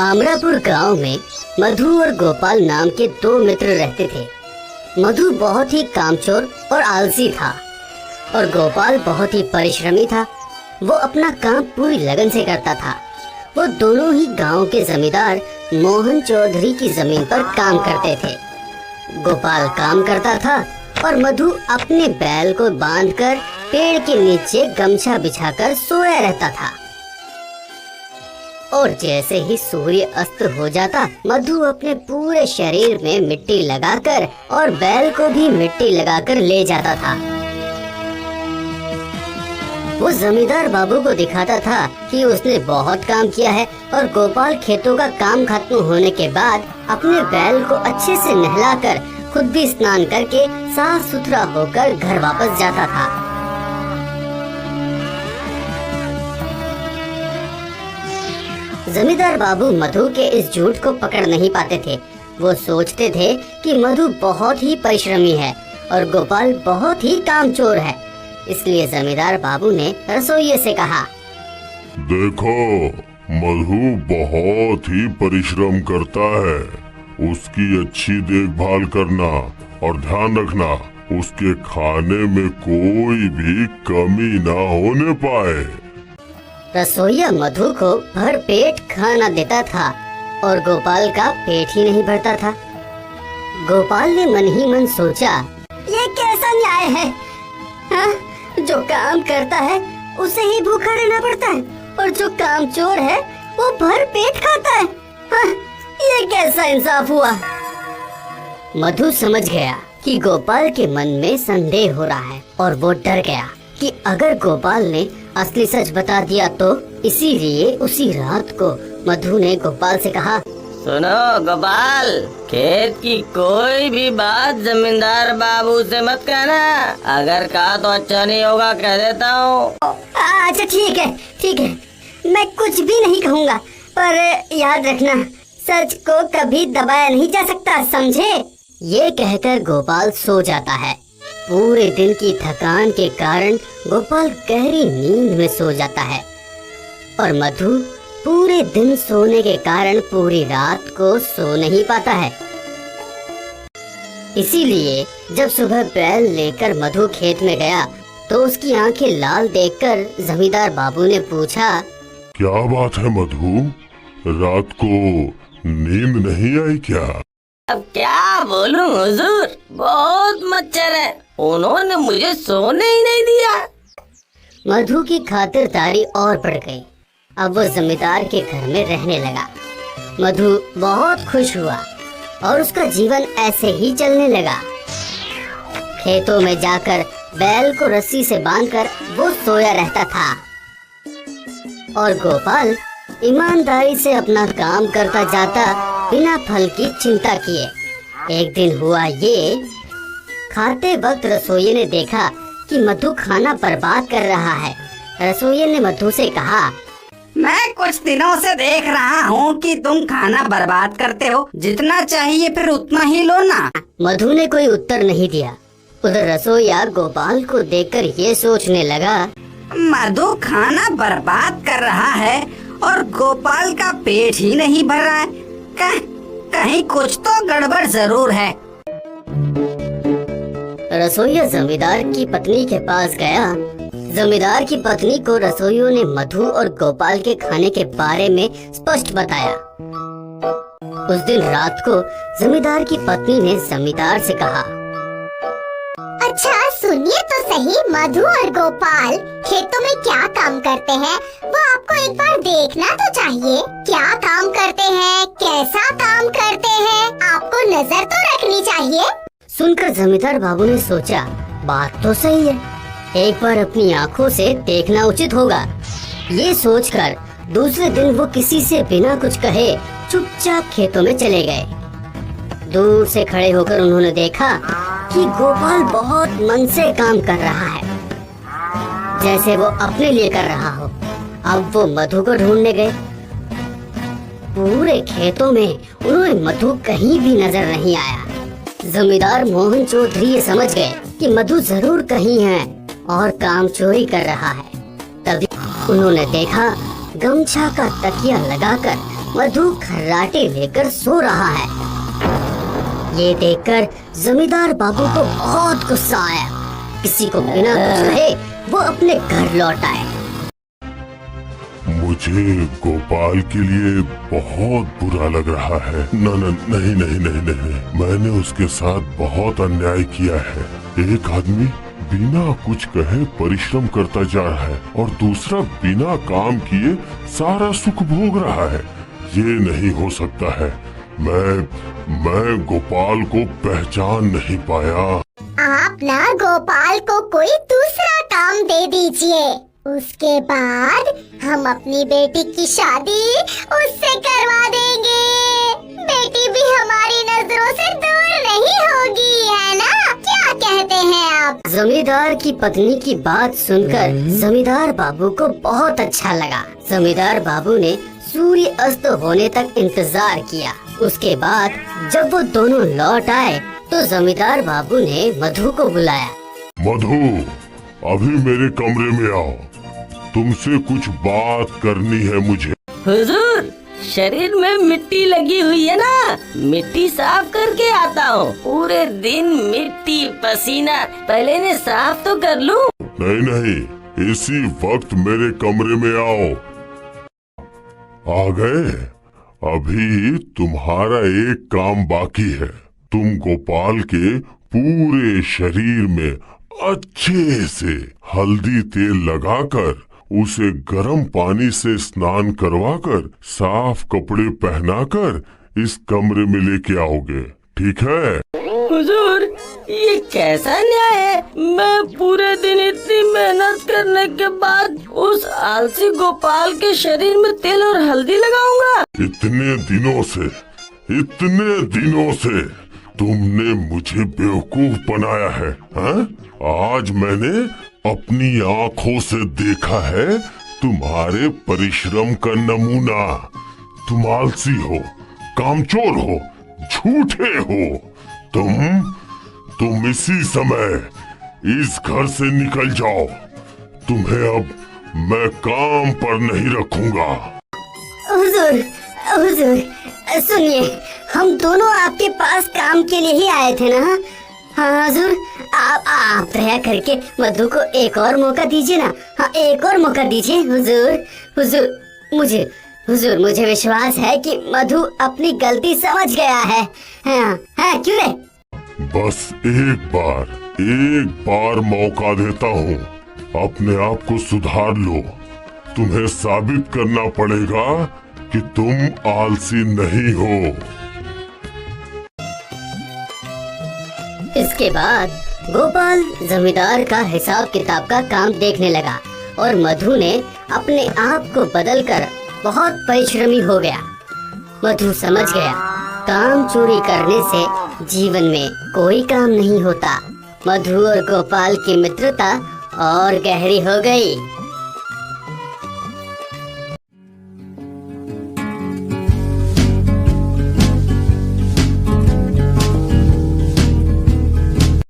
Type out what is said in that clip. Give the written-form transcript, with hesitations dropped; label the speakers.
Speaker 1: आमरापुर गांव में मधु और गोपाल नाम के दो मित्र रहते थे। मधु बहुत ही कामचोर और आलसी था और गोपाल बहुत ही परिश्रमी था। वो अपना काम पूरी लगन से करता था। वो दोनों ही गांव के जमींदार मोहन चौधरी की जमीन पर काम करते थे। गोपाल काम करता था और मधु अपने बैल को बांधकर पेड़ के नीचे गमछा बिछाकर सोया रहता था। और जैसे ही सूर्य अस्त हो जाता, मधु अपने पूरे शरीर में मिट्टी लगाकर और बैल को भी मिट्टी लगाकर ले जाता था। वो जमींदार बाबू को दिखाता था कि उसने बहुत काम किया है और गोपाल खेतों का काम खत्म होने के बाद अपने बैल को अच्छे से नहलाकर खुद भी स्नान करके साफ सुथरा होकर घर वापस जाता था। जमींदार बाबू मधु के इस झूठ को पकड़ नहीं पाते थे। वो सोचते थे कि मधु बहुत ही परिश्रमी है और गोपाल बहुत ही कामचोर है। इसलिए जमींदार बाबू ने रसोइये से कहा,
Speaker 2: देखो, मधु बहुत ही परिश्रम करता है। उसकी अच्छी देखभाल करना और ध्यान रखना, उसके खाने में कोई भी कमी ना होने पाए।
Speaker 1: रसोइया मधु को भर पेट खाना देता था और गोपाल का पेट ही नहीं भरता था। गोपाल ने मन ही मन सोचा, ये कैसा न्याय है? हाँ? जो काम करता है उसे ही भूखा रहना पड़ता है और जो कामचोर है वो भर पेट खाता है। हाँ? ये कैसा इंसाफ हुआ? मधु समझ गया कि गोपाल के मन में संदेह हो रहा है और वो डर गया कि अगर गोपाल ने असली सच बता दिया तो। इसीलिए उसी रात को मधु ने गोपाल से कहा,
Speaker 3: सुनो गोपाल, खेत की कोई भी बात जमींदार बाबू से मत कहना। अगर कहा तो अच्छा नहीं होगा, कह देता हूँ।
Speaker 1: अच्छा ठीक है, मैं कुछ भी नहीं कहूँगा, पर याद रखना, सच को कभी दबाया नहीं जा सकता, समझे? ये कहकर गोपाल सो जाता है। पूरे दिन की थकान के कारण गोपाल गहरी नींद में सो जाता है और मधु पूरे दिन सोने के कारण पूरी रात को सो नहीं पाता है। इसीलिए जब सुबह बैल लेकर मधु खेत में गया तो उसकी आंखें लाल देखकर जमींदार बाबू ने पूछा,
Speaker 2: क्या बात है मधु, रात को नींद नहीं आई क्या?
Speaker 3: अब क्या बोलूं हुजूर, बहुत मच्छर है, उन्होंने मुझे सोने ही नहीं दिया।
Speaker 1: मधु की खातिरदारी और बढ़ गई। अब वो जमींदार के घर में रहने लगा। मधु बहुत खुश हुआ और उसका जीवन ऐसे ही चलने लगा। खेतों में जाकर बैल को रस्सी से बांधकर वो सोया रहता था और गोपाल ईमानदारी से अपना काम करता जाता बिना फल की चिंता किए। एक दिन हुआ ये, खाते वक्त रसोइये ने देखा कि मधु खाना बर्बाद कर रहा है। रसोइये ने मधु से कहा,
Speaker 4: मैं कुछ दिनों से देख रहा हूँ कि तुम खाना बर्बाद करते हो, जितना चाहिए फिर उतना ही लो ना।
Speaker 1: मधु ने कोई उत्तर नहीं दिया। उधर रसोइया गोपाल को देखकर ये सोचने लगा,
Speaker 4: मधु खाना बर्बाद कर रहा है और गोपाल का पेट ही नहीं भर रहा है। कहीं कुछ तो गड़बड़ जरूर है।
Speaker 1: रसोइया जमींदार की पत्नी के पास गया। जमींदार की पत्नी को रसोइयों ने मधु और गोपाल के खाने के बारे में स्पष्ट बताया। उस दिन रात को जमींदार की पत्नी ने जमींदार से कहा,
Speaker 5: अच्छा सुनिए तो सही, मधु और गोपाल खेतों में क्या काम करते हैं वो आपको एक बार देखना तो चाहिए। क्या काम करते हैं, कैसा काम करते हैं, आपको नजर तो रखनी चाहिए।
Speaker 1: सुनकर जमींदार बाबू ने सोचा, बात तो सही है, एक बार अपनी आँखों से देखना उचित होगा। ये सोचकर दूसरे दिन वो किसी से बिना कुछ कहे चुपचाप खेतों में चले गए। दूर से खड़े होकर उन्होंने देखा कि गोपाल बहुत मन से काम कर रहा है, जैसे वो अपने लिए कर रहा हो। अब वो मधु को ढूंढने गए। पूरे खेतों में उन्हें मधु कहीं भी नजर नहीं आया। जमींदार मोहन चौधरी ये समझ गए कि मधु जरूर कहीं है और काम चोरी कर रहा है। तभी उन्होंने देखा गमछा का तकिया लगाकर मधु खर्राटे लेकर सो रहा है। ये देखकर जमींदार बाबू को बहुत गुस्सा आया। किसी को बिना कुछ कहे वो अपने घर लौट आए।
Speaker 2: मुझे गोपाल के लिए बहुत बुरा लग रहा है। नहीं नहीं नहीं नहीं, मैंने उसके साथ बहुत अन्याय किया है। एक आदमी बिना कुछ कहे परिश्रम करता जा रहा है और दूसरा बिना काम किए सारा सुख भोग रहा है। ये नहीं हो सकता है। मैं गोपाल को पहचान नहीं पाया।
Speaker 5: आप ना गोपाल को कोई दूसरा काम दे दीजिए, उसके बाद हम अपनी बेटी की शादी उससे करवा देंगे। बेटी भी हमारी नजरों से दूर नहीं होगी, है ना? क्या कहते हैं आप?
Speaker 1: जमींदार की पत्नी की बात सुनकर जमींदार बाबू को बहुत अच्छा लगा। जमींदार बाबू ने सूर्य अस्त होने तक इंतजार किया। उसके बाद जब वो दोनों लौट आए तो जमींदार बाबू ने मधु को बुलाया।
Speaker 2: मधु, अभी मेरे कमरे में आओ, तुमसे कुछ बात करनी है मुझे।
Speaker 3: हुजूर, शरीर में मिट्टी लगी हुई है ना, मिट्टी साफ करके आता हूँ। पूरे दिन मिट्टी पसीना, पहले ने साफ तो कर लूँ।
Speaker 2: नहीं नहीं, इसी वक्त मेरे कमरे में आओ। आ गए? अभी तुम्हारा एक काम बाकी है। तुम गोपाल के पूरे शरीर में अच्छे से हल्दी तेल लगाकर उसे गर्म पानी से स्नान करवाकर साफ कपड़े पहनाकर इस कमरे में लेके आओगे, ठीक है?
Speaker 3: हुजूर, ये कैसा न्याय है? मैं पूरे दिन इतनी मेहनत करने के बाद उस आलसी गोपाल के शरीर में तेल और हल्दी लगाऊंगा?
Speaker 2: इतने दिनों से तुमने मुझे बेवकूफ बनाया है, हाँ? आज मैंने अपनी आंखों से देखा है तुम्हारे परिश्रम का नमूना। तुम आलसी हो, कामचोर हो, झूठे हो। तुम इसी समय इस घर से निकल जाओ। तुम्हें अब मैं काम पर नहीं रखूंगा।
Speaker 1: हुजूर, हुजूर, सुनिए, हम दोनों आपके पास काम के लिए ही आए थे ना? हाँ हुजूर, आप दया करके मधु को एक और मौका दीजिए ना। हाँ, एक और मौका दीजिए हुजूर, मुझे विश्वास है कि मधु अपनी गलती समझ गया है। हाँ, क्यों नहीं?
Speaker 2: बस एक बार मौका देता हूँ, अपने आप को सुधार लो। तुम्हें साबित करना पड़ेगा कि तुम आलसी नहीं हो।
Speaker 1: इसके बाद गोपाल जमींदार का हिसाब किताब का काम देखने लगा और मधु ने अपने आप को बदलकर बहुत परिश्रमी हो गया। मधु समझ गया, काम चोरी करने से जीवन में कोई काम नहीं होता। मधु और गोपाल की मित्रता और गहरी हो गई।